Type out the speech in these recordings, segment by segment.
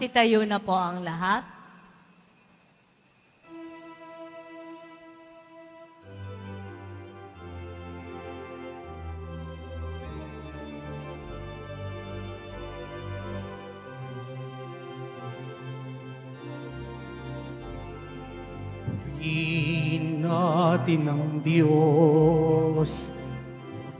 Magsitayo na po ang lahat. Purihin natin ang Diyos.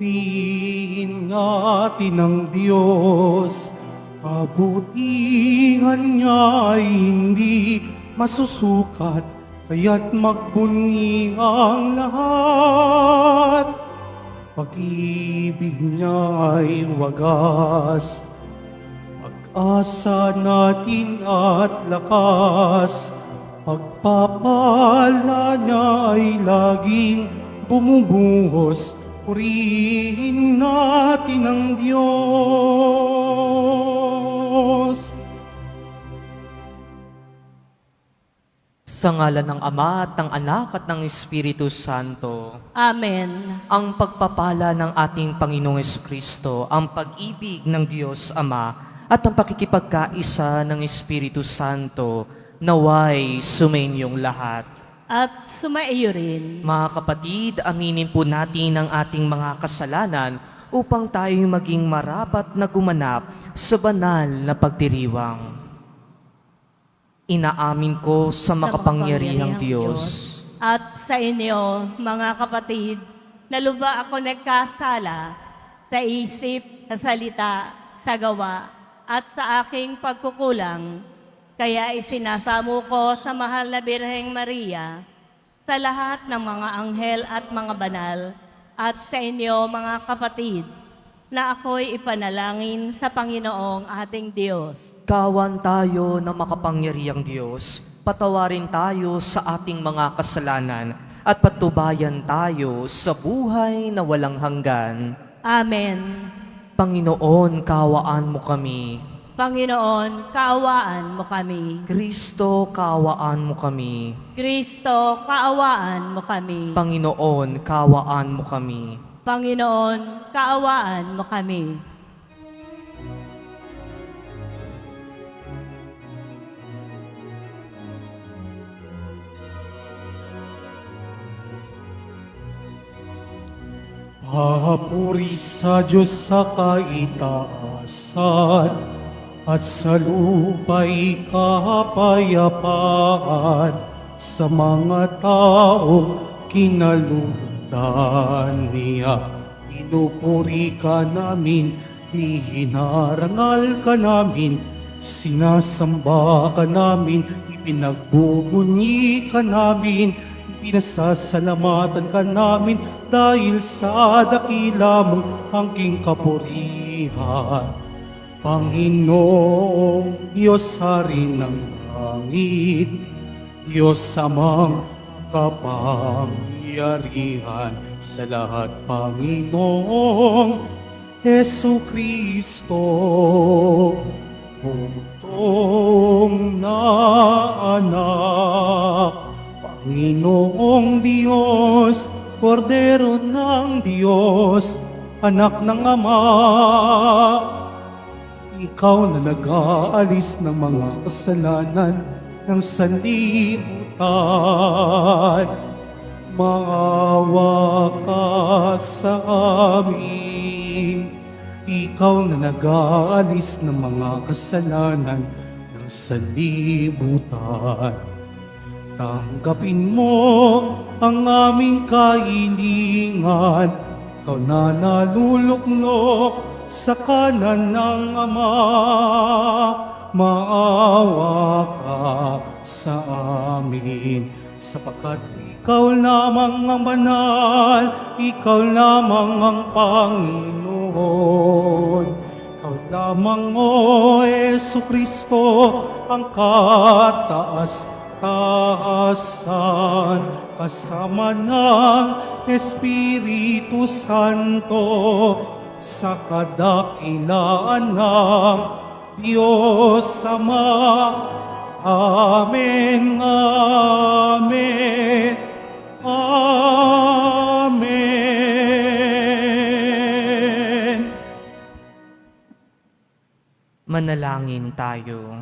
Purihin natin ang Diyos. Kabutihan niya ay hindi masusukat, kaya't magbunyi ang lahat. Pag-ibig niya ay wagas, pag-asa natin at lakas. Pagpapala niya ay laging bumubuhos. Purihin natin ang Diyos. Sa ngalan ng Ama at ng Anak at ng Espiritu Santo, Amen. ang pagpapala ng ating Panginoong Jesucristo, ang pag-ibig ng Diyos Ama at ang pakikipagkaisa ng Espiritu Santo, naway sumainyong lahat. At sumaiyo rin. Mga kapatid, aminin po natin ang ating mga kasalanan upang tayo maging marapat na gumanap sa banal na pagdiriwang. Inaamin ko sa makapangyarihang Diyos. At sa inyo, mga kapatid, na luba ako nagkasala sa isip, sa salita, sa gawa, at sa aking pagkukulang. Kaya isinasamo ko sa mahal na Birheng Maria, sa lahat ng mga anghel at mga banal, at sa inyo mga kapatid, na ako'y ipanalangin sa Panginoong ating Diyos. Kawan tayo ng makapangyarihang Diyos, patawarin tayo sa ating mga kasalanan at patubayan tayo sa buhay na walang hanggan. Amen. Panginoon, kaawaan mo kami. Panginoon, kaawaan mo kami. Kristo, kaawaan mo kami. Kristo, kaawaan mo kami. Panginoon, kaawaan mo kami. Panginoon, kaawaan mo kami. Papuri sa Diyos sa kaitaasan, at sa lupa'y kapayapaan sa mga taong kinalugdan niya. Pinupuri ka namin, hinarangal ka namin, sinasamba ka namin, ipinagbubunyi ka namin, pinasasalamatan ka namin dahil sa dakila mong angking kapurihan. Panginoong Diyos Hari ng langit, Diyos amang kapangyarihan sa lahat, Panginoong Hesu Kristo, butong na anak, Panginoong Diyos, Kordero ng Diyos, anak ng Ama. Ikaw na nag-aalis ng mga kasalanan ng sanlibutan, maawa ka sa amin. Ikaw na nag-aalis ng mga kasalanan ng sanlibutan, tanggapin mo ang aming kahilingan. Ikaw na naluluklok sa kanan ng Ama, maawa ka sa amin, sapagkat ikaw lamang ang banal, ikaw lamang ang Panginoon. Ikaw lamang, O Hesu Kristo, ang kataas-taasan, kasama ng Espiritu Santo, sa kadakilaan ng Diyos Ama. Amen, amen, amen. Manalangin tayo.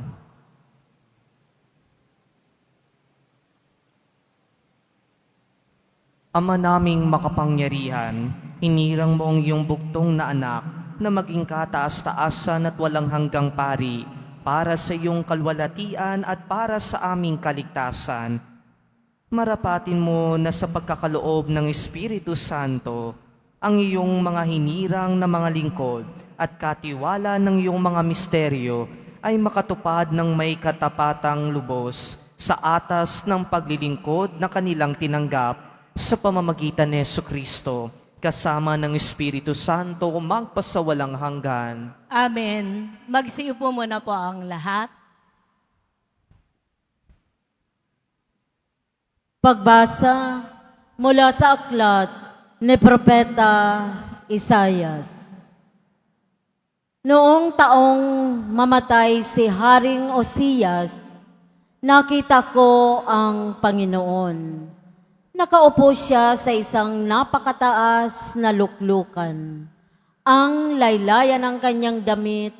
Ama naming makapangyarihan, hinirang mo ang iyong buktong na anak na maging kataas-taasan at walang hanggang pari para sa iyong kalwalatian at para sa aming kaligtasan. Marapatin mo na sa pagkakaloob ng Espiritu Santo, ang iyong mga hinirang na mga lingkod at katiwala ng iyong mga misteryo ay makatupad ng may katapatang lubos sa atas ng paglilingkod na kanilang tinanggap sa pamamagitan ni Jesucristo, kasama ng Espiritu Santo magpasawalang hanggan. Amen. Magsiupo muna po ang lahat. Pagbasa mula sa aklat ni Propeta Isayas. Noong taong mamatay si Haring Osiyas, nakita ko ang Panginoon. Nakaupo siya sa isang napakataas na luklukan. Ang laylayan ng kanyang damit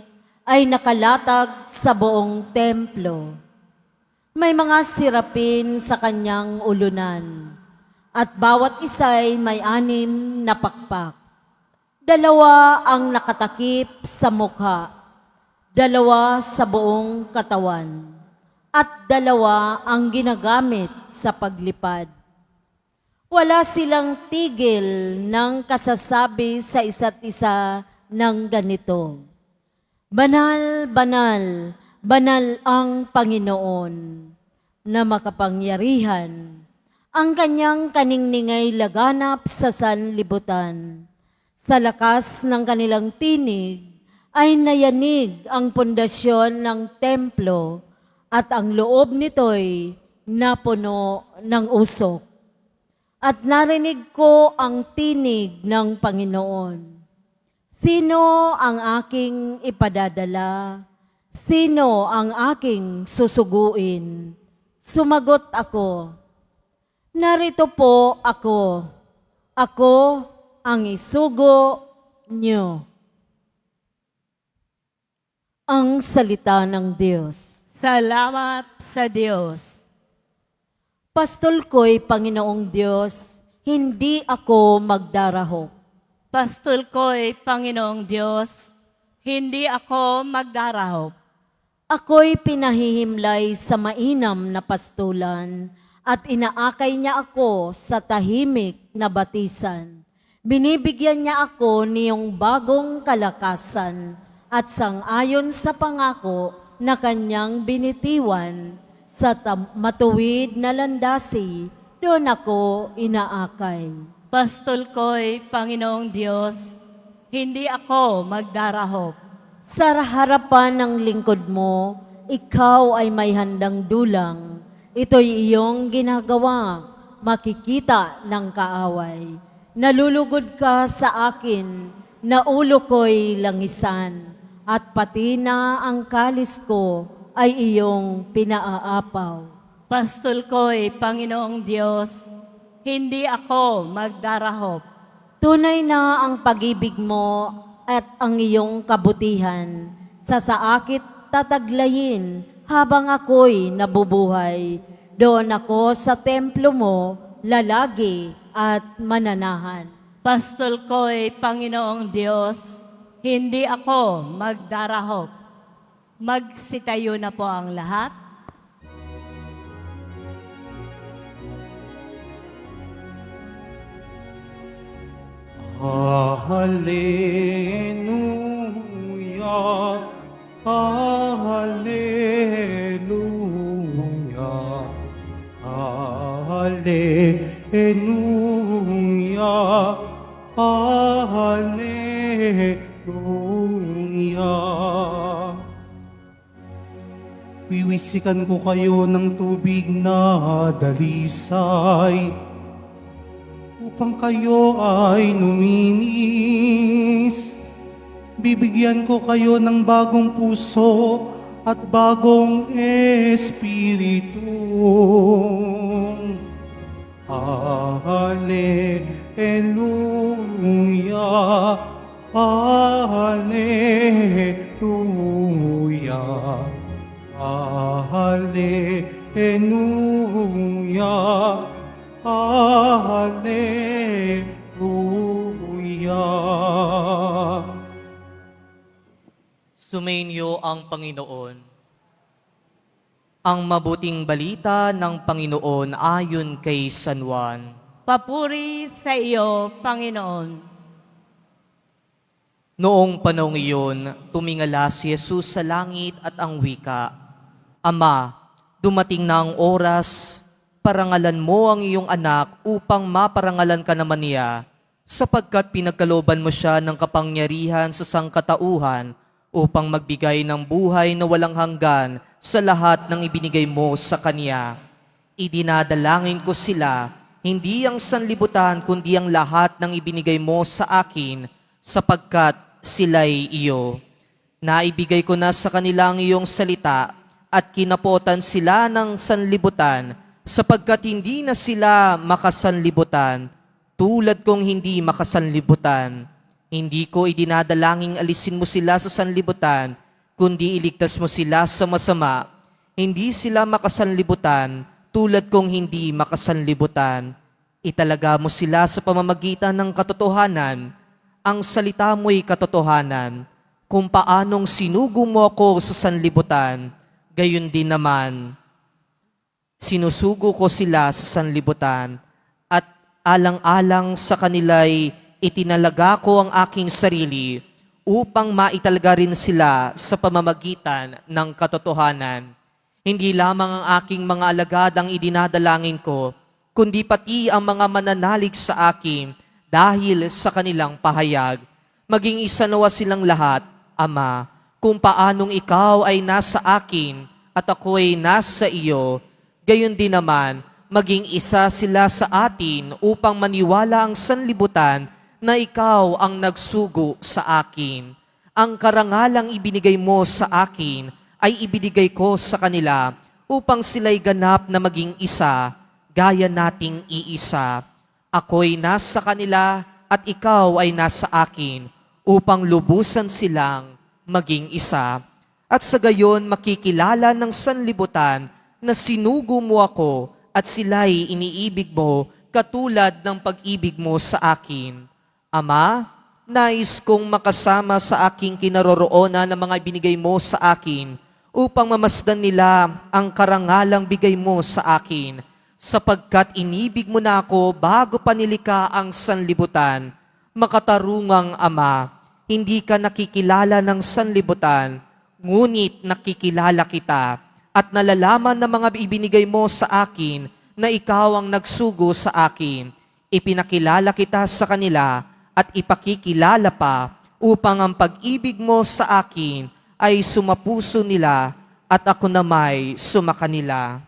ay nakalatag sa buong templo. May mga sirapin sa kanyang ulunan, at bawat isa'y may 6 na pakpak. 2 ang nakatakip sa mukha, 2 sa buong katawan, at 2 ang ginagamit sa paglipad. Wala silang tigil ng kasasabi sa isa't isa ng ganito: Banal, banal, banal ang Panginoon na makapangyarihan. Ang kanyang kaniningay laganap sa sanlibutan. Sa lakas ng kanilang tinig ay nayanig ang pundasyon ng templo at ang loob nito'y napuno ng usok. At narinig ko ang tinig ng Panginoon. Sino ang aking ipadadala? Sino ang aking susuguin? Sumagot ako, narito po ako. Ako ang isugo niyo. Ang salita ng Diyos. Salamat sa Diyos. Pastol ko'y Panginoong Diyos, hindi ako magdarahok. Pastol ko'y Panginoong Diyos, hindi ako magdarahop. Ako'y pinahihimlay sa mainam na pastulan at inaakay niya ako sa tahimik na batisan. Binibigyan niya ako niyong bagong kalakasan at sang-ayon sa pangako na kanyang binitiwan sa matuwid na landasi, doon ako inaakay. Pastol ko'y Panginoong Diyos, hindi ako magdarahop. Sa harapan ng lingkod mo, ikaw ay may handang dulang. Ito'y iyong ginagawa, makikita ng kaaway. Nalulugod ka sa akin, na ulo ko'y langisan, at pati na ang kalis ko ay iyong pinaaapaw. Pastol ko'y Panginoong Diyos, hindi ako magdarahop. Tunay na ang pag-ibig mo at ang iyong kabutihan. Sa saakit tataglayin habang ako'y nabubuhay. Doon ako sa templo mo, lalagi at mananahan. Pastol ko'y Panginoong Diyos, hindi ako magdarahop. Magsitayo na po ang lahat. Hallelujah, Hallelujah, Hallelujah, Hallelujah. Wiwisikan ko kayo ng tubig na dalisay upang kayo ay luminis. Bibigyan ko kayo ng bagong puso at bagong espiritu. Hallelujah, Hallelujah, Hallelujah, Hallelujah. Sumainyo ang Panginoon. Ang mabuting balita ng Panginoon ayon kay San Juan. Papuri sa iyo, Panginoon. Noong panahong iyon, tumingala si Jesus sa langit at ang wika, Ama, dumating na ang oras, parangalan mo ang iyong anak upang maparangalan ka naman niya, sapagkat pinagkalooban mo siya ng kapangyarihan sa sangkatauhan upang magbigay ng buhay na walang hanggan sa lahat ng ibinigay mo sa Kanya. Idinadalangin ko sila, hindi ang sanlibutan kundi ang lahat ng ibinigay mo sa akin, sapagkat sila'y iyo. Naibigay ko na sa kanila ang iyong salita at kinapotan sila ng sanlibutan, sapagkat hindi na sila makasanlibutan, tulad kong hindi makasanlibutan. Hindi ko idinadalangin alisin mo sila sa sanlibutan, kundi iligtas mo sila sa masama. Hindi sila makasanlibutan, tulad kong hindi makasanlibutan. Italaga mo sila sa pamamagitan ng katotohanan. Ang salita mo'y katotohanan. Kung paanong sinugo mo ako sa sanlibutan, gayon din naman, sinusugo ko sila sa sanlibutan, at alang-alang sa kanila'y itinalaga ko ang aking sarili upang maitalaga rin sila sa pamamagitan ng katotohanan. Hindi lamang ang aking mga alagad ang idinadalangin ko, kundi pati ang mga mananalig sa akin dahil sa kanilang pahayag. Maging isa nawa silang lahat, Ama, kung paanong ikaw ay nasa akin at ako ay nasa iyo, gayon din naman, maging isa sila sa atin upang maniwala ang sanlibutan na ikaw ang nagsugo sa akin. Ang karangalang ibinigay mo sa akin ay ibinigay ko sa kanila upang sila'y ganap na maging isa, gaya nating iisa. Ako'y nasa kanila at ikaw ay nasa akin upang lubusan silang maging isa. At sa gayon makikilala ng sanlibutan na sinugo mo ako at sila'y iniibig mo katulad ng pag-ibig mo sa akin. Ama, nais kong makasama sa aking kinaroroonan ng mga binigay mo sa akin upang mamasdan nila ang karangalang bigay mo sa akin, sapagkat inibig mo na ako bago pa nilikha ang sanlibutan. Makatarungang Ama, hindi ka nakikilala ng sanlibutan, ngunit nakikilala kita at nalalaman ng mga ibinigay mo sa akin na ikaw ang nagsugo sa akin. Ipinakilala kita sa kanila at ipakikilala pa upang ang pag-ibig mo sa akin ay sumapuso nila at ako namay sumakanila.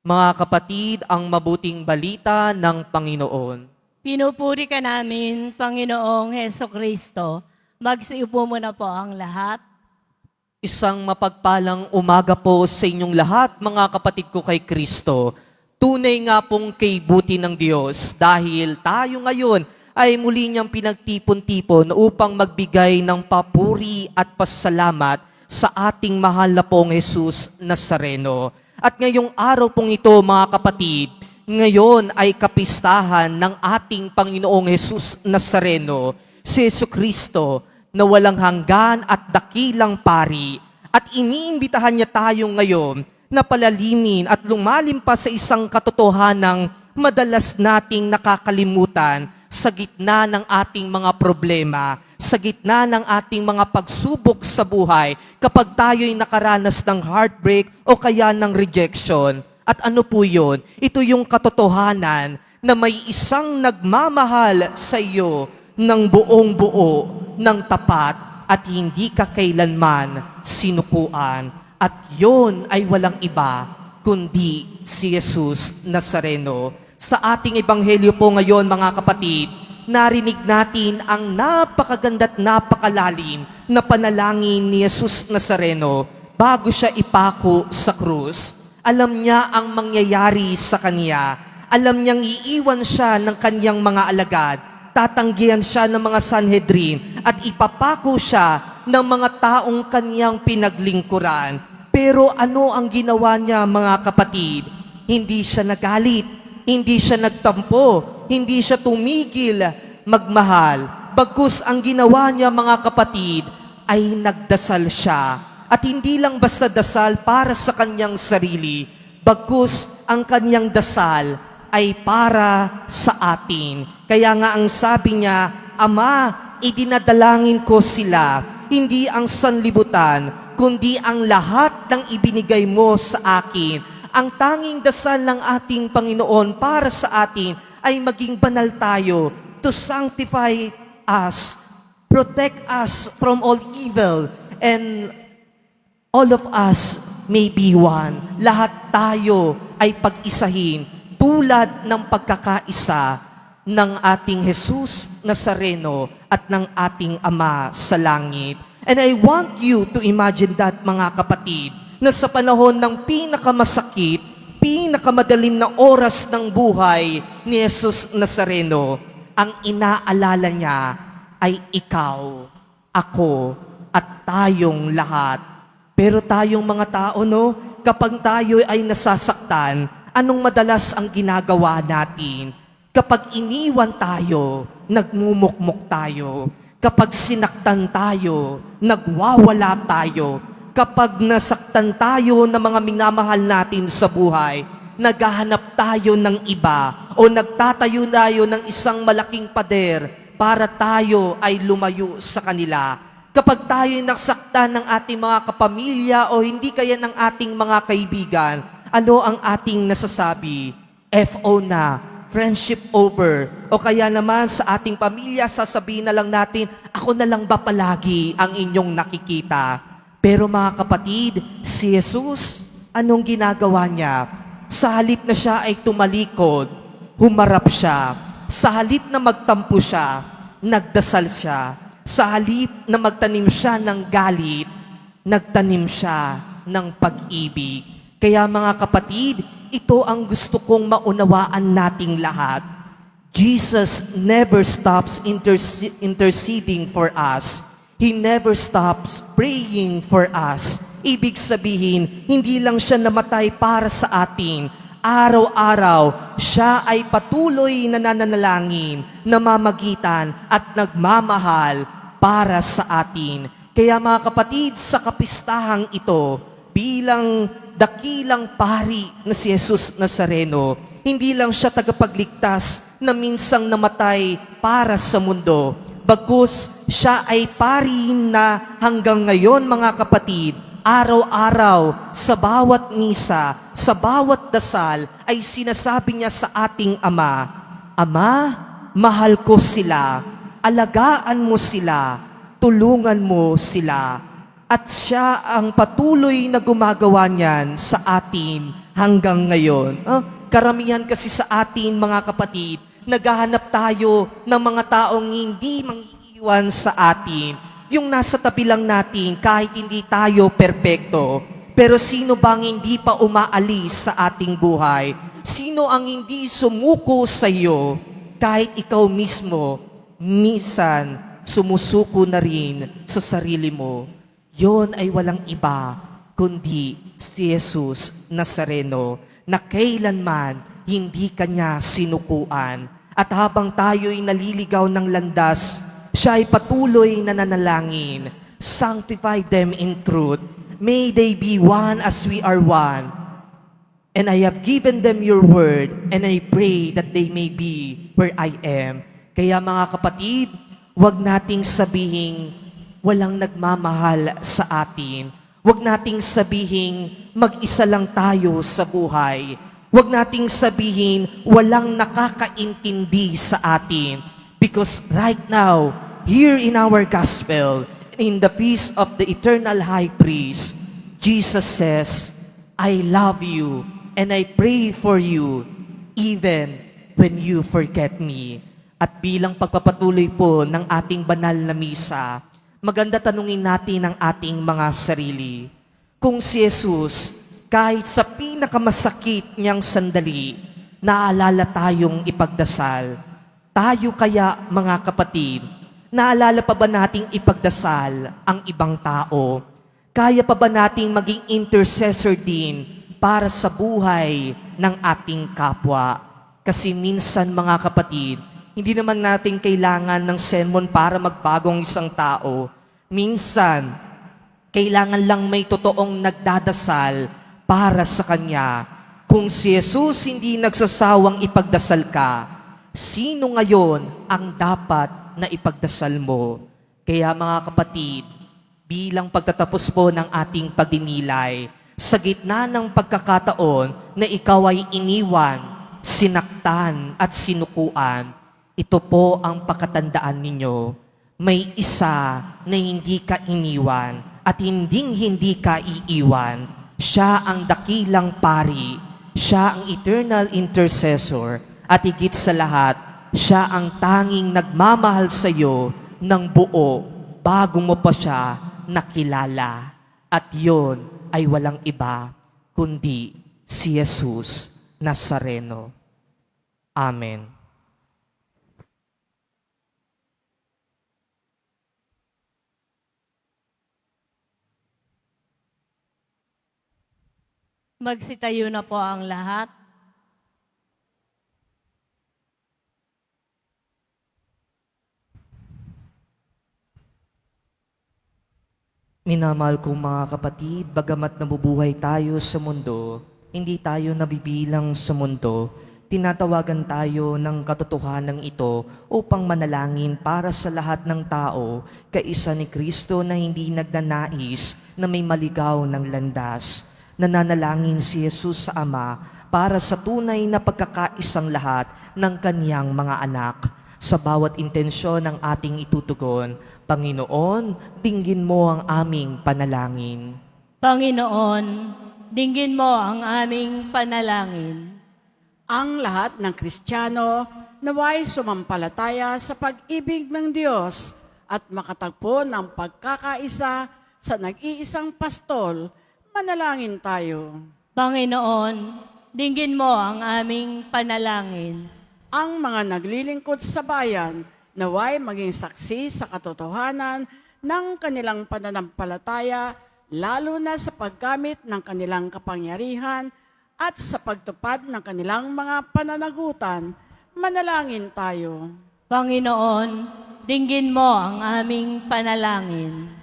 Mga kapatid, ang mabuting balita ng Panginoon. Pinupuri ka namin, Panginoong Heso Kristo. Magsiupo mo na po ang lahat. Isang mapagpalang umaga po sa inyong lahat, mga kapatid ko kay Kristo. Tunay nga pong kay buti ng Diyos dahil tayo ngayon ay muli niyang pinagtipon-tipon upang magbigay ng papuri at pasalamat sa ating mahal na pong Jesus Nazareno. At ngayong araw pong ito, mga kapatid, ngayon ay kapistahan ng ating Panginoong Jesus Nazareno, si Jesucristo, na walang hanggan at dakilang pari. At iniimbitahan niya tayo ngayon na palalimin at lumalim pa sa isang katotohanang madalas nating nakakalimutan sa gitna ng ating mga problema, sa gitna ng ating mga pagsubok sa buhay, kapag tayo'y nakaranas ng heartbreak o kaya ng rejection. At ano po yun? Ito yung katotohanan na may isang nagmamahal sa iyo ng buong buo, ng tapat, at hindi ka kailanman sinukuan. At yun ay walang iba kundi si Jesus Nazareno. Sa ating ebanghelyo po ngayon, mga kapatid, narinig natin ang napakaganda at napakalalim na panalangin ni Jesus Nazareno bago siya ipako sa krus. Alam niya ang mangyayari sa kanya. Alam niyang iiwan siya ng kanyang mga alagad. Tatanggihan siya ng mga Sanhedrin at ipapako siya ng mga taong kanyang pinaglingkuran. Pero ano ang ginawa niya, mga kapatid? Hindi siya nagalit. Hindi siya nagtampo, hindi siya tumigil magmahal. Bagkus ang ginawa niya, mga kapatid, ay nagdasal siya. At hindi lang basta dasal para sa kanyang sarili, bagkus ang kanyang dasal ay para sa atin. Kaya nga ang sabi niya, Ama, idinadalangin ko sila, hindi ang sanlibutan, kundi ang lahat ng ibinigay mo sa akin. Ang tanging dasal ng ating Panginoon para sa atin ay maging banal tayo, to sanctify us, protect us from all evil, and all of us may be one. Lahat tayo ay pag-isahin tulad ng pagkakaisa ng ating Jesus Nazareno at ng ating Ama sa langit. And I want you to imagine that, mga kapatid, na sa panahon ng pinakamasakit, pinakamadalim na oras ng buhay ni Jesus Nazareno, ang inaalala niya ay ikaw, ako, at tayong lahat. Pero tayong mga tao, no, kapag tayo ay nasasaktan, anong madalas ang ginagawa natin? Kapag iniwan tayo, nagmumukmok tayo. Kapag sinaktan tayo, nagwawala tayo. Kapag nasaktan tayo ng mga minamahal natin sa buhay, naghahanap tayo ng iba o nagtatayo tayo ng isang malaking pader para tayo ay lumayo sa kanila. Kapag tayo nasaktan ng ating mga kapamilya o hindi kaya ng ating mga kaibigan, ano ang ating nasasabi? FO na, friendship over. O kaya naman sa ating pamilya, sasabihin na lang natin, ako na lang ba palagi ang inyong nakikita? Pero mga kapatid, si Jesus, anong ginagawa niya? Sa halip na siya ay tumalikod, humarap siya. Sa halip na magtampo siya, nagdasal siya. Sa halip na magtanim siya ng galit, nagtanim siya ng pag-ibig. Kaya mga kapatid, ito ang gusto kong maunawaan nating lahat. Jesus never stops interceding for us. He never stops praying for us. Ibig sabihin, hindi lang siya namatay para sa atin. Araw-araw, siya ay patuloy na nananalangin, namamagitan at nagmamahal para sa atin. Kaya mga kapatid, sa kapistahang ito, bilang dakilang pari na si Jesus Nazareno, hindi lang siya tagapagligtas na minsang namatay para sa mundo. Bagkus, siya ay pari na hanggang ngayon, mga kapatid, araw-araw, sa bawat misa, sa bawat dasal, ay sinasabi niya sa ating Ama, Ama, mahal ko sila, alagaan mo sila, tulungan mo sila. At siya ang patuloy na gumagawa niyan sa atin hanggang ngayon. Karamihan kasi sa atin, mga kapatid, naghahanap tayo ng mga taong hindi mangiiwan sa atin. Yung nasa tabi lang natin, kahit hindi tayo perpekto, pero sino bang hindi pa umaalis sa ating buhay? Sino ang hindi sumuko sa iyo, kahit ikaw mismo, minsan, sumusuko na rin sa sarili mo? Yon ay walang iba, kundi si Jesus Nazareno, na kailanman hindi kanya sinukuan. At habang tayo'y naliligaw ng landas, siya ay patuloy na nanalangin, sanctify them in truth. May they be one as we are one. And I have given them your word, and I pray that they may be where I am. Kaya mga kapatid, huwag nating sabihin, walang nagmamahal sa atin. Huwag nating sabihin, mag-isa lang tayo sa buhay. Huwag nating sabihin, walang nakakaintindi sa atin. Because right now, here in our gospel, in the feast of the eternal high priest, Jesus says, I love you and I pray for you even when you forget me. At bilang pagpapatuloy po ng ating banal na misa, maganda tanungin natin ang ating mga sarili. Kung si Jesus, kahit sa pinakamasakit niyang sandali, naalala tayong ipagdasal, tayo kaya, mga kapatid, naalala pa ba nating ipagdasal ang ibang tao? Kaya pa ba nating maging intercessor din para sa buhay ng ating kapwa? Kasi minsan mga kapatid, hindi naman natin kailangan ng sermon para magbagong isang tao. Minsan, kailangan lang may totoong nagdadasal para sa Kanya. Kung si Jesus hindi nagsasawang ipagdasal ka, sino ngayon ang dapat na ipagdasal mo? Kaya mga kapatid, bilang pagtatapos po ng ating pagdinilay, sa gitna ng pagkakataon na ikaw ay iniwan, sinaktan at sinukuan, ito po ang pakatandaan ninyo. May isa na hindi ka iniwan at hindi ka iiwan. Siya ang dakilang pari. Siya ang eternal intercessor. At higit sa lahat, siya ang tanging nagmamahal sa iyo ng buo bago mo pa siya nakilala. At yon ay walang iba kundi si Jesus Nazareno. Amen. Magsitayo na po ang lahat. Minamahal kong mga kapatid, bagamat nabubuhay tayo sa mundo, hindi tayo nabibilang sa mundo, tinatawagan tayo ng katotohanan ito upang manalangin para sa lahat ng tao, kaisa ni Kristo na hindi nagnanais na may maligaw ng landas. Nananalangin si Jesus sa Ama para sa tunay na pagkakaisang lahat ng kaniyang mga anak. Sa bawat intensyon ng ating itutugon, Panginoon, dinggin mo ang aming panalangin. Panginoon, dinggin mo ang aming panalangin. Ang lahat ng Kristiyano naway sumampalataya sa pag-ibig ng Diyos at makatagpo ng pagkakaisa sa nag-iisang pastol. Manalangin tayo. Panginoon, dinggin mo ang aming panalangin. Ang mga naglilingkod sa bayan naway maging saksi sa katotohanan ng kanilang pananampalataya, lalo na sa paggamit ng kanilang kapangyarihan at sa pagtupad ng kanilang mga pananagutan. Manalangin tayo. Panginoon, dinggin mo ang aming panalangin.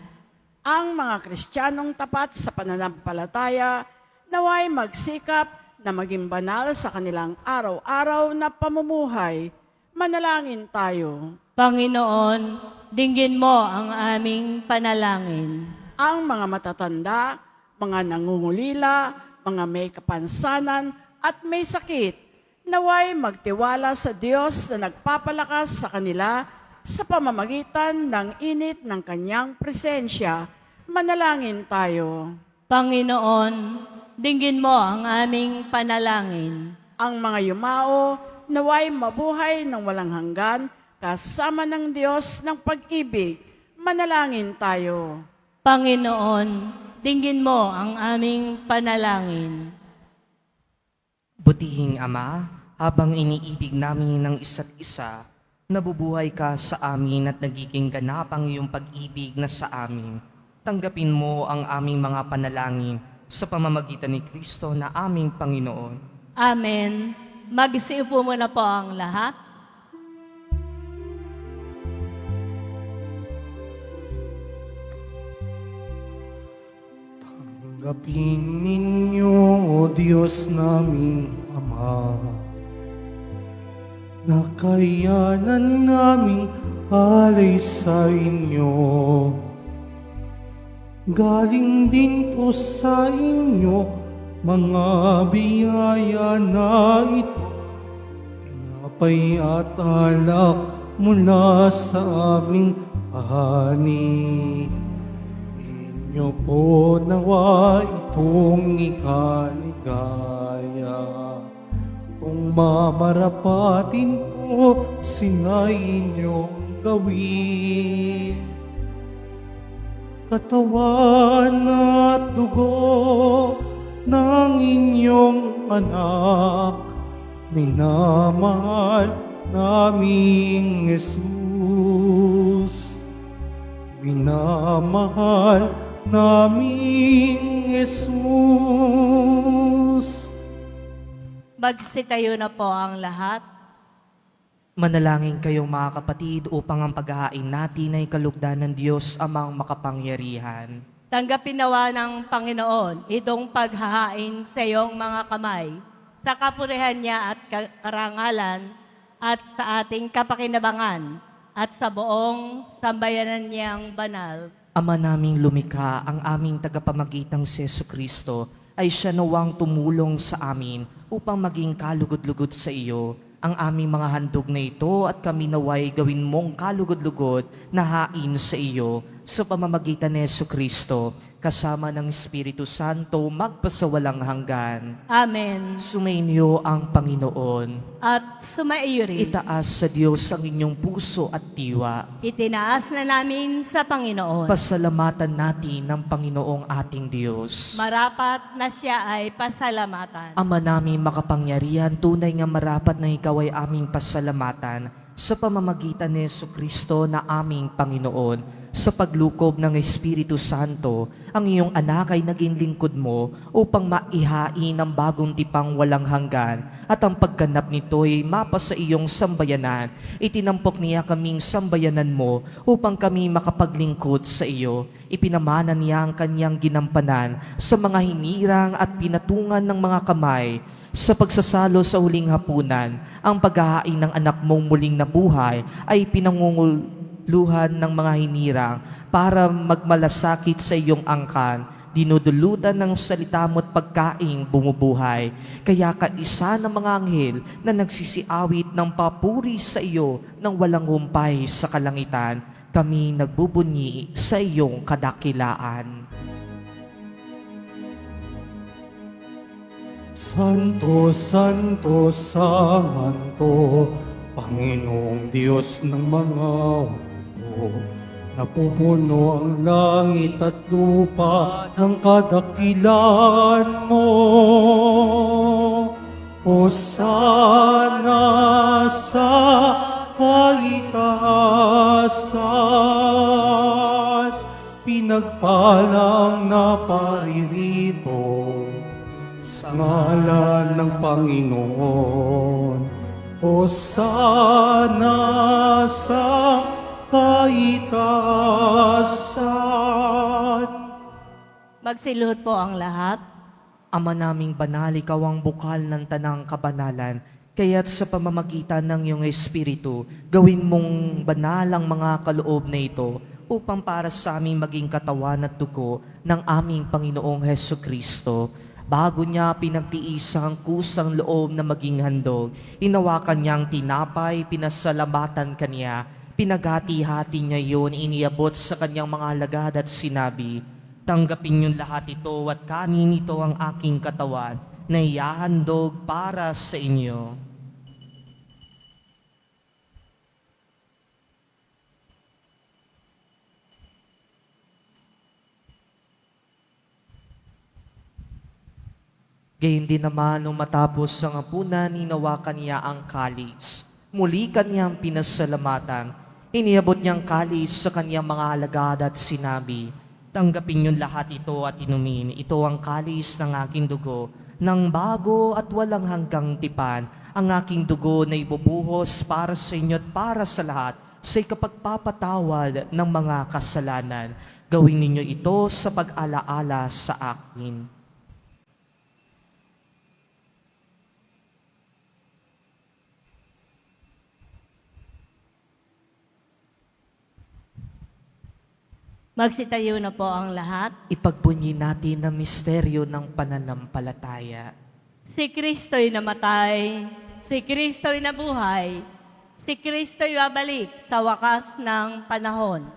Ang mga Kristiyanong tapat sa pananampalataya naway magsikap na maging banal sa kanilang araw-araw na pamumuhay. Manalangin tayo. Panginoon, dinggin mo ang aming panalangin. Ang mga matatanda, mga nangungulila, mga may kapansanan at may sakit, naway magtiwala sa Diyos na nagpapalakas sa kanila sa pamamagitan ng init ng Kanyang presensya. Manalangin tayo. Panginoon, dinggin mo ang aming panalangin. Ang mga yumao, naway mabuhay ng walang hanggan, kasama ng Diyos ng pag-ibig. Manalangin tayo. Panginoon, dinggin mo ang aming panalangin. Butihing Ama, habang iniibig namin ng isa't isa, nabubuhay ka sa amin at nagiging ganap ang iyong pag-ibig na sa amin. Tanggapin mo ang aming mga panalangin sa pamamagitan ni Kristo na aming Panginoon. Amen. Magsiupo muna po ang lahat. Tanggapin ninyo, O Diyos naming Ama, na kayanan naming alay sa inyo. Galing din po sa inyo mga biyaya na ito, tinapay at alak mula sa aming ahani. Inyo po nawa itong ikaligaya, kung mamarapatin po sina inyong gawin. Katawan at dugo ng inyong anak, minamahal naming Jesus. Minamahal naming Jesus. Magsitayo na po ang lahat. Manalangin kayong mga kapatid upang ang paghahain natin ay kalugdan ng Diyos amang makapangyarihan. Tanggapin nawa ng Panginoon itong paghahain sa iyong mga kamay, sa kapurihan niya at karangalan, at sa ating kapakinabangan, at sa buong sambayanan niyang banal. Ama naming lumikha, ang aming tagapamagitang si Jesucristo ay siya nawang tumulong sa amin upang maging kalugod-lugod sa iyo. Ang aming mga handog na ito at kami naway gawin mong kalugod-lugod na hain sa iyo sa pamamagitan ni Jesucristo, kasama ng Espiritu Santo magpasawalang hanggan. Amen. Sumainyo ang Panginoon. At sumaiyo rin. Itaas sa Diyos ang inyong puso at diwa. Itinaas na namin sa Panginoon. Pasalamatan natin ng Panginoong ating Diyos. Marapat na siya ay pasalamatan. Ama namin makapangyarihan, tunay nga marapat na ikaw ay aming pasalamatan sa pamamagitan ni Jesucristo na aming Panginoon. Sa paglukob ng Espiritu Santo, ang iyong anak ay naging lingkod mo upang maihain ang bagong tipang walang hanggan at ang pagganap nito ay mapa sa iyong sambayanan. Itinampok niya kaming sambayanan mo upang kami makapaglingkod sa iyo. Ipinamana niya ang kanyang ginampanan sa mga hinirang at pinatungan ng mga kamay. Sa pagsasalo sa huling hapunan, ang paghahain ng anak mong muling nabuhay ay pinangunguluhan ng mga hinirang para magmalasakit sa iyong angkan. Dinudulutan ng salita mo't pagkaing bumubuhay. Kaya kaisa ng mga anghel na nagsisiawit ng papuri sa iyo ng walang humpay sa kalangitan, kami nagbubunyi sa iyong kadakilaan. Santo, Santo, Santo, Panginoong Diyos ng mga hukbo, napupuno ang langit at lupa ng kadakilan mo. Hosana sa kaitaasan, pinagpalang na paririto sa ngalan ng Panginoon. Hosana sa kaitaasan. Magsiluhod po ang lahat. Ama naming banal, ikaw ang bukal ng tanang kabanalan. Kaya't sa pamamagitan ng iyong Espiritu, gawin mong banal ang mga kaloob na ito upang para sa aming maging katawan at dugo ng aming Panginoong Hesukristo. Bago niya pinagtiis ang kusang loob na maging handog, hinawakan niyang tinapay, pinasalamatan kaniya, pinaghati-hati niya yun, iniabot sa kanyang mga alagad at sinabi, tanggapin niyo lahat ito at kanin ito ang aking katawan na ihahandog para sa inyo. Gayun din naman, nung matapos ang hapunan, hinawakan niya ang kalis. Muli kanyang pinasalamatan. Iniabot niyang kalis sa kanyang mga alagad at sinabi, tanggapin niyo lahat ito at inumin. Ito ang kalis ng aking dugo, ng bago at walang hanggang tipan. Ang aking dugo na ibubuhos para sa inyo at para sa lahat sa ikapagpapatawad ng mga kasalanan. Gawin ninyo ito sa pag-alaala sa akin. Magsitayo na po ang lahat. Ipagbunyi natin ang misteryo ng pananampalataya. Si Kristo'y namatay, si Kristo'y nabuhay, si Kristo'y babalik sa wakas ng panahon.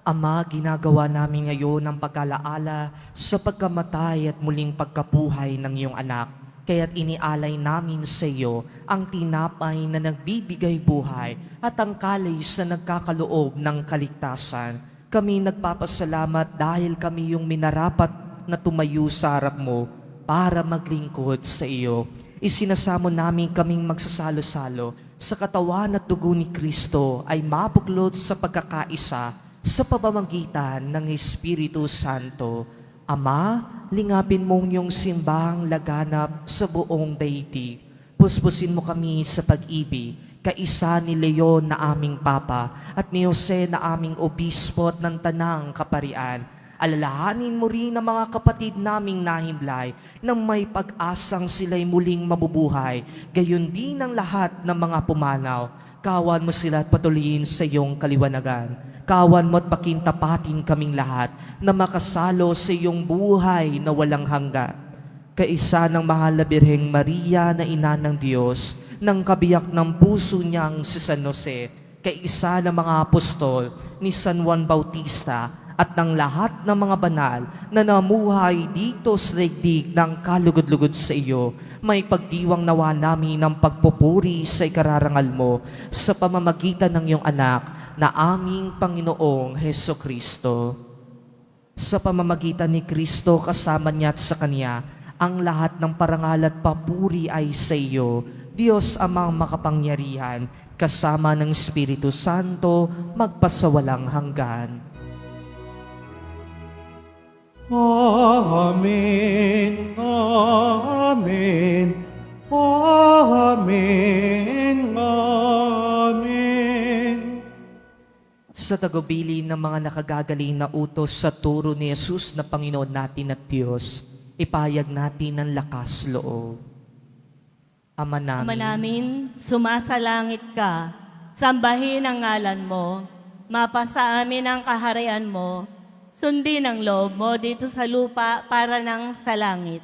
Ama, ginagawa namin ngayon ang pag-alaala sa pagkamatay at muling pagkabuhay ng iyong anak. Kaya't inialay namin sa iyo ang tinapay na nagbibigay buhay at ang kalis na nagkakaloob ng kaligtasan. Kami nagpapasalamat dahil kami yung minarapat na tumayo sa harap mo para maglingkod sa iyo. Isinasamo namin kaming magsasalo-salo sa katawan at dugo ni Kristo ay mabuklod sa pagkakaisa sa pamamagitan ng Espiritu Santo. Ama, lingapin mong yung simbahang laganap sa buong daigdig. Puspusin mo kami sa pag-ibig, kaisa ni Leon na aming Papa at ni Jose na aming Obispo at ng Tanang Kaparian. Alalahanin mo rin ang mga kapatid naming nahimlay na may pag-asang sila'y muling mabubuhay, gayon din ang lahat ng mga pumanaw. Kawan mo sila at patuloyin sa iyong kaliwanagan. Kawan mo at pakintapatin kaming lahat na makasalo sa iyong buhay na walang hanggan. Kaisa ng mahal na Birheng Maria na ina ng Diyos, ng kabiyak ng puso niyang si San Jose, kaisa ng mga apostol ni San Juan Bautista, at ng lahat ng mga banal na namuhay dito sa daigdig ng kalugod-lugod sa iyo, may pagdiwang nawa namin ng pagpupuri sa ikararangal mo sa pamamagitan ng iyong anak na aming Panginoong Heso Kristo. Sa pamamagitan ni Kristo kasama niya at sa Kanya, ang lahat ng parangal at papuri ay sa iyo, Diyos Amang makapangyarihan, kasama ng Espiritu Santo, magpasawalang hanggan. Amen, Amen, Amen, Amen. Sa tagubilin ng mga nakagagaling na utos sa turo ni Jesus na Panginoon natin at Diyos, ipahayag natin ang lakas loob. Ama namin, Ama namin, sumasalangit ka, sambahin ang ngalan mo, mapasa amin ang kaharian mo, sundin ang loob mo dito sa lupa para nang sa langit.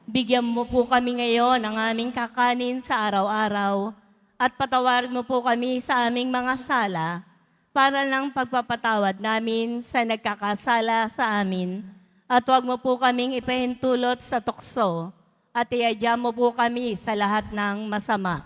Bigyan mo po kami ngayon ng aming kakanin sa araw-araw at patawarin mo po kami sa aming mga sala para ng pagpapatawad namin sa nagkakasala sa amin. At huwag mo po kaming ipahintulot sa tukso at iadya mo po kami sa lahat ng masama.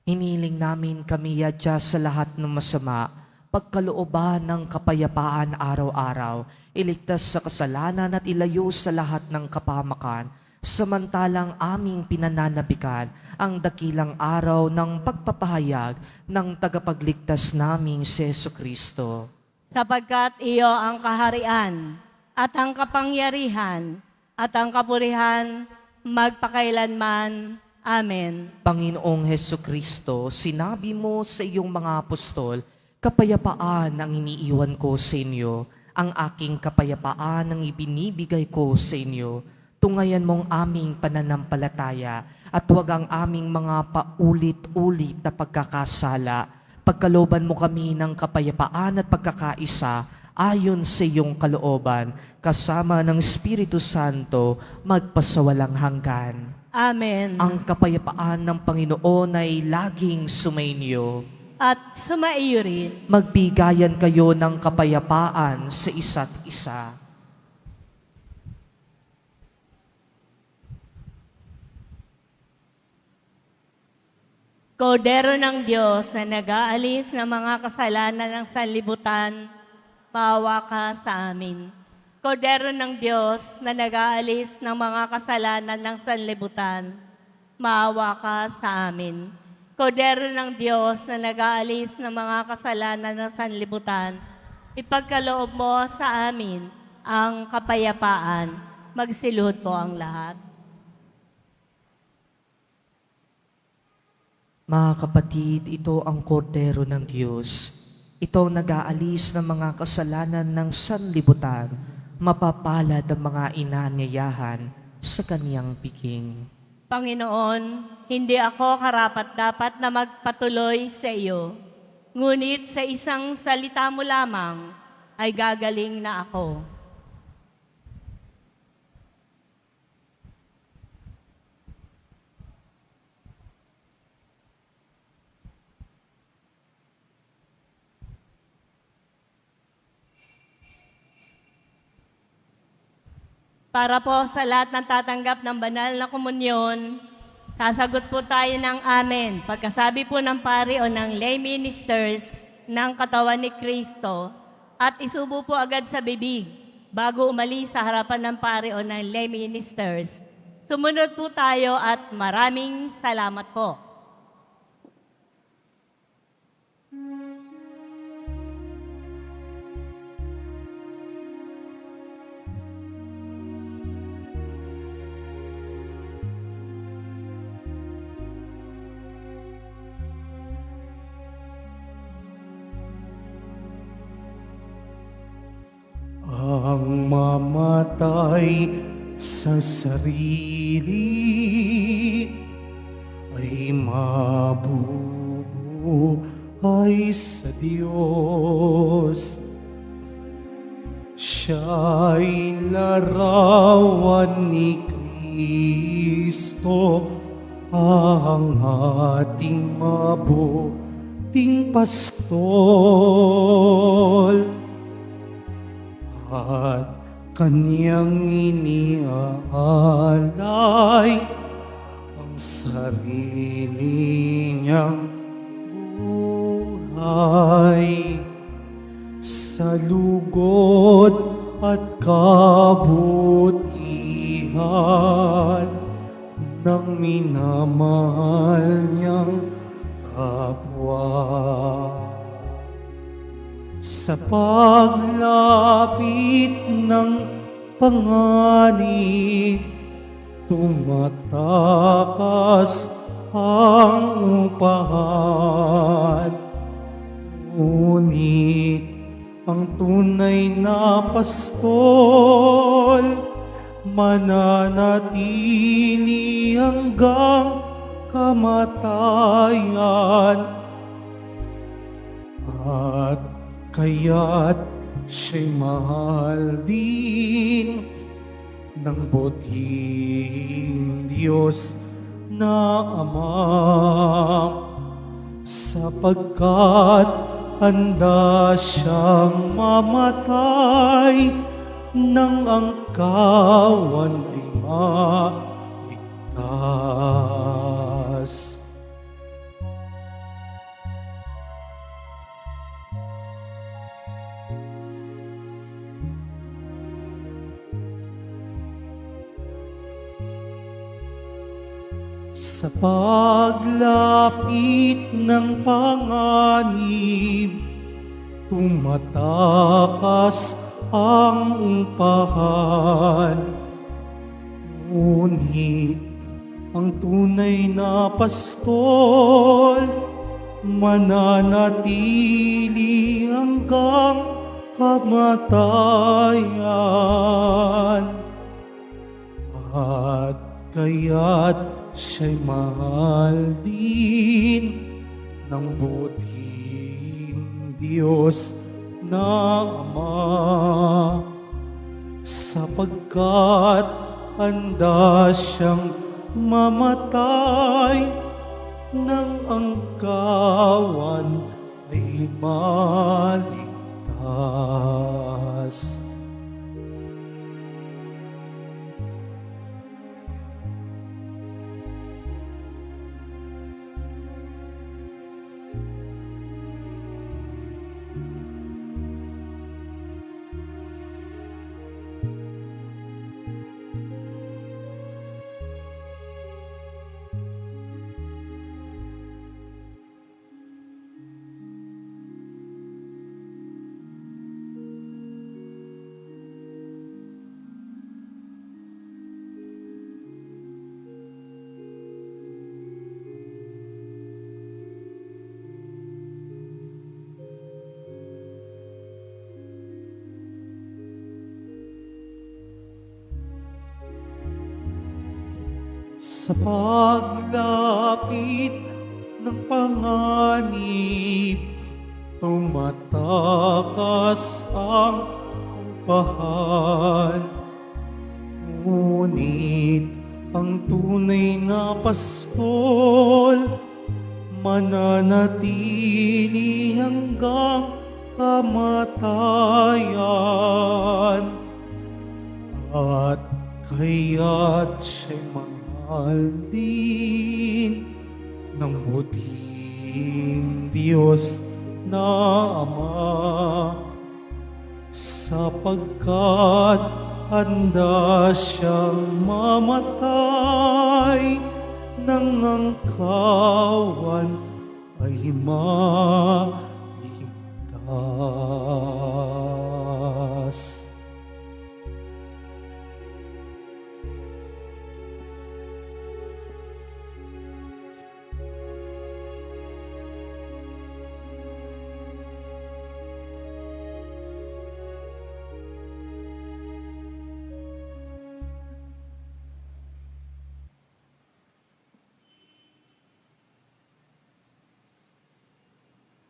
hiniling namin kami yadya sa lahat ng masama, pagkalooban ng kapayapaan araw-araw, iligtas sa kasalanan at ilayo sa lahat ng kapamakan, samantalang aming pinananabikan ang dakilang araw ng pagpapahayag ng tagapagligtas naming si Jesucristo. Sapagkat iyo ang kaharian at ang kapangyarihan at ang kapurihan magpakailanman. Amen. Panginoong Jesucristo, sinabi mo sa iyong mga apostol, kapayapaan ang iniiwan ko sa inyo, ang aking kapayapaan ang ibinibigay ko sa inyo. Tungayan mong aming pananampalataya at huwag ang aming mga paulit-ulit na pagkakasala. Pagkalooban mo kami ng kapayapaan at pagkakaisa ayon sa iyong kalooban, kasama ng Espiritu Santo, magpasawalang hanggan. Amen. Ang kapayapaan ng Panginoon ay laging sumainyo. At sumaiyo rin. Magbigayan kayo ng kapayapaan sa isa't isa. Kordero ng Diyos na nag-aalis ng mga kasalanan ng sanlibutan, maawa ka sa amin. Kordero ng Diyos na nag-aalis ng mga kasalanan ng sanlibutan, maawa ka sa amin. Kordero ng Diyos na nag-aalis ng mga kasalanan ng sanlibutan, ipagkaloob mo sa amin ang kapayapaan. Magsiluhod po ang lahat. Mga kapatid, ito ang kordero ng Diyos. Ito nag-aalis ng mga kasalanan ng sanlibutan. Mapapalad ang mga inanyayahan sa kaniyang piging. Panginoon, hindi ako karapat-dapat na magpatuloy sa iyo. Ngunit sa isang salita mo lamang ay gagaling na ako. Para po sa lahat ng tatanggap ng banal na komunyon, sasagot po tayo ng amen. Pagkasabi po ng pari o ng lay ministers ng katawan ni Kristo at isubo po agad sa bibig bago umalis sa harapan ng pari o ng lay ministers. Sumunod po tayo at maraming salamat po. namatay sa sarili ay mabubuhay sa Diyos. Siya'y larawan ni Kristo, ang ating mabuting pastol, at Kanyang iniaalay ang sarili niyang buhay sa lugod at kabutihan ng minamahal niyang kapwa. Sa paglapit ng panganib, tumatakas ang upahan. Ngunit ang tunay na pastol mananatili hanggang kamatayan, at kaya't siya'y mahal din ng buting Diyos na Ama, sapagkat handa siyang mamatay nang ang kawan ay maligtas. Sa paglapit ng panganib, tumatakas ang upahan. Ngunit ang tunay na pastol mananatili hanggang kamatayan, at kaya't siya'y mahal din ng buting Diyos na Ama, sapagkat handa siyang mamatay nang ang kawan ay maligtas. Sa paglapit ng panganib, tumatakas ang upahan. Ngunit ang tunay na pastol mananatili hanggang kamatayan, at kaya't siya'y mahal din ng buting Diyos na Ama, sapagkat handa siyang mamatay nang ang kawan ay maligtas.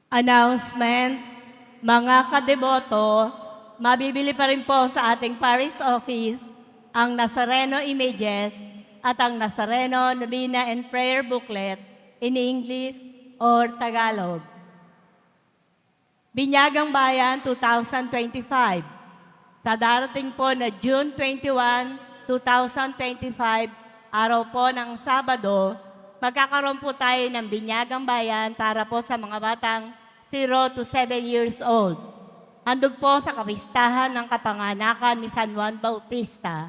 Announcement, mga kadeboto, mabibili pa rin po sa ating parish office ang Nazareno images at ang Nazareno Novena and Prayer booklet in English or Tagalog. Binyagang Bayan 2025. Sa darating po na June 21, 2025, araw po ng Sabado, magkakaroon po tayo ng Binyagang Bayan para po sa mga batang 0 to 7 years old. Handog po sa kapistahan ng kapanganakan ni San Juan Bautista.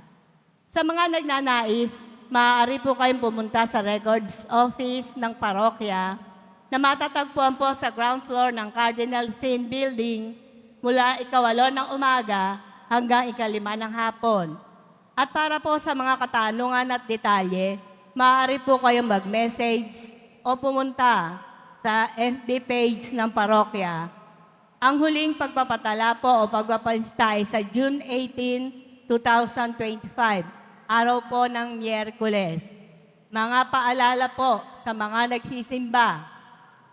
Sa mga nagnanais, maaari po kayong pumunta sa records office ng parokya na matatagpuan po sa ground floor ng Cardinal Sin Building mula 8:08 ng umaga hanggang 5:00 ng hapon. At para po sa mga katanungan at detalye, maaari po kayong mag-message o pumunta sa FB page ng parokya. Ang huling pagpapatala po o pagpapalista ay sa June 18, 2025, araw po ng Miyerkules. Mga paalala po sa mga nagsisimba.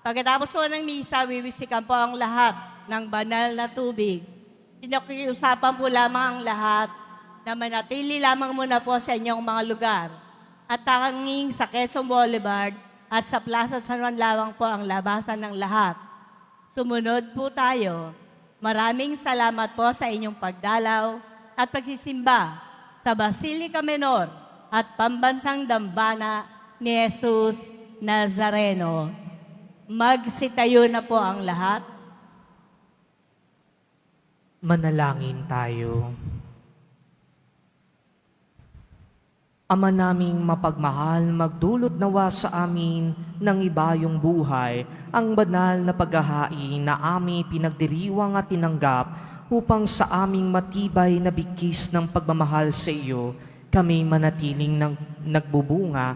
Pagkatapos po ng misa, wiwisikan po ang lahat ng banal na tubig. Pinakiusapan po lamang ang lahat na manatili lamang muna po sa inyong mga lugar. At tanging sa Quezon Boulevard at sa Plaza San Juan lamang po ang labasan ng lahat. Sumunod po tayo. Maraming salamat po sa inyong pagdalaw at pagsisimba sa Basilica Menor at Pambansang Dambana ni Jesus Nazareno. Magsitayo na po ang lahat. Manalangin tayo. Ama naming mapagmahal, magdulot nawa sa amin ng ibayong buhay ang banal na paghahain na aming pinagdiriwang at tinanggap upang sa aming matibay na bigkis ng pagmamahal sa iyo, kami manatiling nagbubunga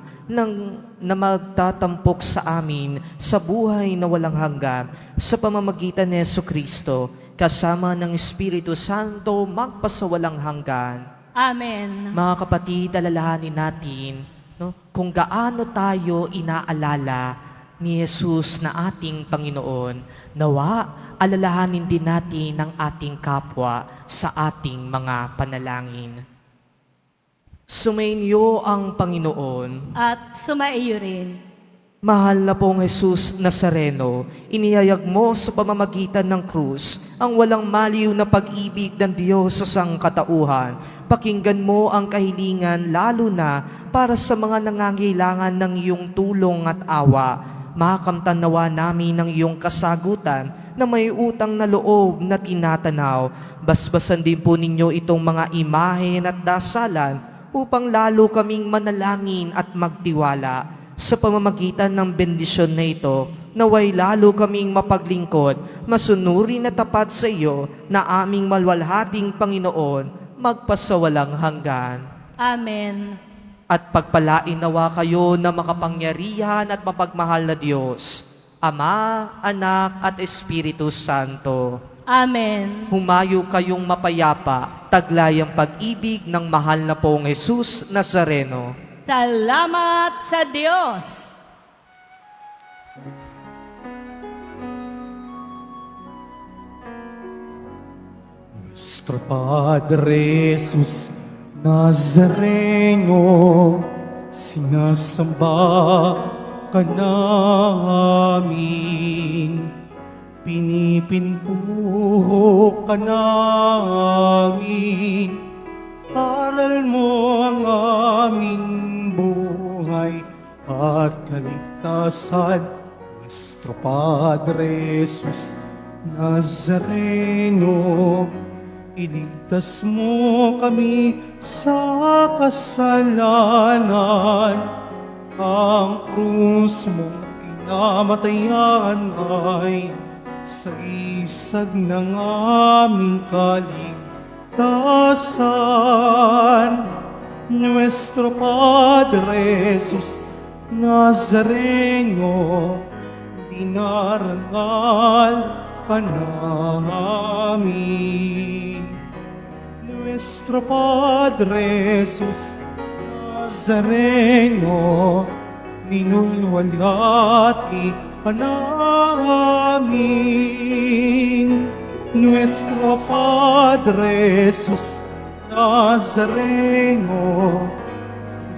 na magtatampok sa amin sa buhay na walang hanggan sa pamamagitan ni Jesucristo kasama ng Espiritu Santo magpasawalang hanggan. Amen. Mga kapatid, alalahanin natin kung gaano tayo inaalala ni Jesus na ating Panginoon. Nawa, alalahanin din natin ang ating kapwa sa ating mga panalangin. Sumainyo ang Panginoon. At sumaiyo rin. Mahal na pong Jesus Nazareno, inihayag mo sa pamamagitan ng krus ang walang maliw na pag-ibig ng Diyos sa sangkatauhan. Pakinggan mo ang kahilingan lalo na para sa mga nangangailangan ng iyong tulong at awa. Makamtan nawa namin ng iyong kasagutan na may utang na loob na tinatanaw. Basbasan din po ninyo itong mga imahen at dasalan upang lalo kaming manalangin at magtiwala. Sa pamamagitan ng bendisyon na ito, naway lalo kaming mapaglingkod, masunuri na tapat sa iyo na aming malwalhating Panginoon, magpasawalang hanggan. Amen. At pagpalain nawa kayo na makapangyarihan at mapagmahal na Diyos, Ama, Anak at Espiritu Santo. Amen. Humayo kayong mapayapa, taglay ang pag-ibig ng mahal na pong Jesus Nazareno. Salamat sa Diyos. Nuestro Padre Jesus Nazareno, sinasamba ka namin, pinipintuho ka namin, aral mo ang aming buhay at kaligtasan. Nuestro Padre Jesus Nazareno, iligtas mo kami sa kasalanan. Ang krus mong kinamatayan ay sa isag ng aming kaligtasan. Nuestro Padre Jesus Nazareno, dinarangal ka namin. Nuestro Padre Jesus Nazareno, ninulwalhati ka namin. amin. Nuestro Padre Jesus Nazareno,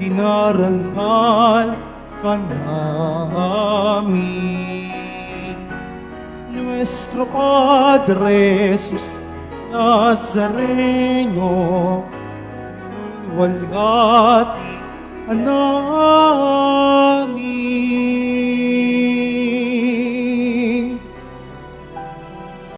dinarangal ka namin. Nuestro Padre Jesus Nazareno, walhati ka namin.